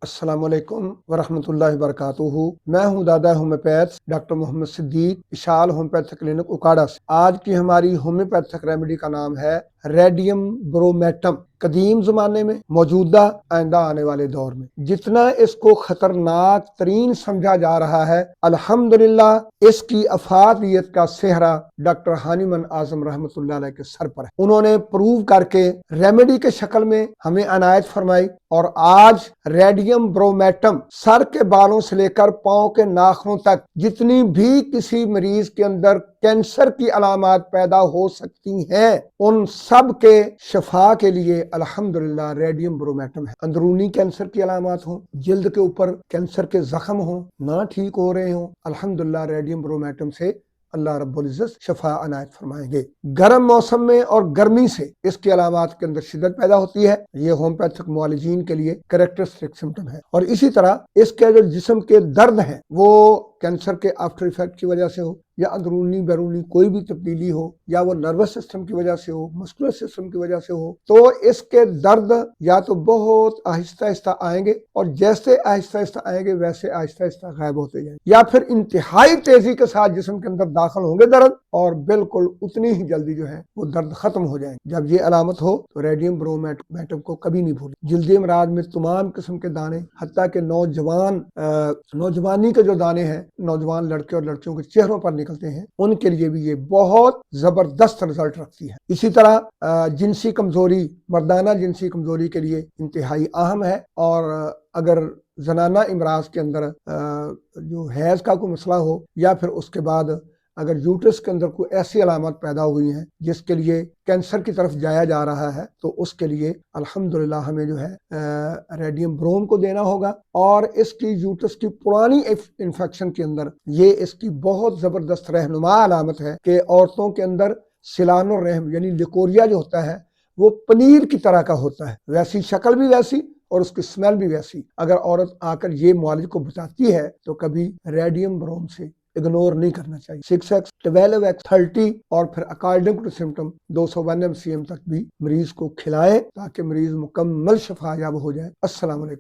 अस्सलाम वालेकुम वरहमतुल्लाहि वबरकातुहू। मैं हूं दादा होम्योपैथ डॉक्टर मोहम्मद सिद्दीक, विशाल होम्योपैथिक क्लिनिक उकाड़ा से। आज की हमारी होम्योपैथिक रेमेडी का नाम है रेडियम ब्रोमेटम। कदीम जमाने में, मौजूदा, आइंदा आने वाले दौर में जितना इसको खतरनाक तरीन समझा जा रहा है, अल्हम्दुलिल्लाह इसकी अफादियत का सेहरा डॉक्टर हानिमन आजम रहमतुल्लाह अलैह के सर पर है। उन्होंने प्रूव करके रेमेडी के शक्ल में हमें अनायत फरमाई और आज रेडियम ब्रोमेटम सर के बालों से लेकर पांव के नाखूनों तक जितनी भी किसी मरीज के अंदर कैंसर की अलामात पैदा हो सकती हैं, उन सब के शफा के लिए अल्हम्दुलिल्लाह रेडियम ब्रोमेटम है। अंदरूनी कैंसर की अलामात हो, जिल्द के ऊपर कैंसर के जख्म हो, ना ठीक हो रहे हो, अल्हम्दुलिल्लाह रेडियम ब्रोमेटम से अल्लाह रब्बुल इज्जत शफा अनायत फरमाएंगे। गर्म मौसम में और गर्मी से इसकी अलामात के अंदर शिद्दत पैदा होती है। ये होम्योपैथिक मुआलिजीन के लिए कैरेक्टरिस्टिक सिम्टम है। और इसी तरह इसके जो जिस्म के दर्द हैं वो कैंसर के आफ्टर इफेक्ट की वजह से हो, या अंदरूनी बैरूनी कोई भी तब्दीली हो, या वो नर्वस सिस्टम की वजह से हो, मस्कुलर सिस्टम की वजह से हो, तो इसके दर्द या तो बहुत आहिस्ता आहिस्ता आएंगे और जैसे आहिस्ता आहिस्ता आएंगे वैसे आहिस्ता आहिस्ता गायब होते जाएंगे, या फिर इंतहाई तेजी के साथ जिस्म के अंदर दाखिल होंगे दर्द और बिल्कुल उतनी ही जल्दी जो है वो दर्द खत्म हो जाएंगे। जब ये अलामत हो तो रेडियम ब्रोमेटम को कभी नहीं भूलें। जिल्दी अमराज में तमाम किस्म के दाने, हत्ता के नौजवानी के जो दाने हैं, नौजवान लड़के और लड़कियों के चेहरों पर निकलते हैं, उनके लिए भी ये बहुत जबरदस्त रिजल्ट रखती है। इसी तरह जिनसी कमजोरी, मर्दाना जिनसी कमजोरी के लिए इंतहाई अहम है। और अगर जनाना इमराज के अंदर जो हैज का कोई मसला हो, या फिर उसके बाद अगर यूट्रस के अंदर कोई ऐसी अलामत पैदा हुई हैं जिसके लिए कैंसर की तरफ जाया जा रहा है, तो उसके लिए अल्हम्दुलिल्लाह हमें जो है रेडियम ब्रोम को देना होगा। और इसकी यूट्रस की पुरानी इन्फेक्शन के अंदर ये इसकी बहुत जबरदस्त रहनुमा अलामत है कि औरतों के अंदर सिलानो रहम यानी लिकोरिया जो होता है वो पनीर की तरह का होता है, वैसी शक्ल भी वैसी और उसकी स्मेल भी वैसी। अगर औरत आकर ये मुआलिज को बताती है तो कभी रेडियम ब्रोम से इग्नोर नहीं करना चाहिए। 6x 12x 30 और फिर अकॉर्डिंग टू सिम्टम 201 mcm तक भी मरीज को खिलाएं ताकि मरीज मुकम्मल शफायाब हो जाए। अस्सलाम वालेकुम।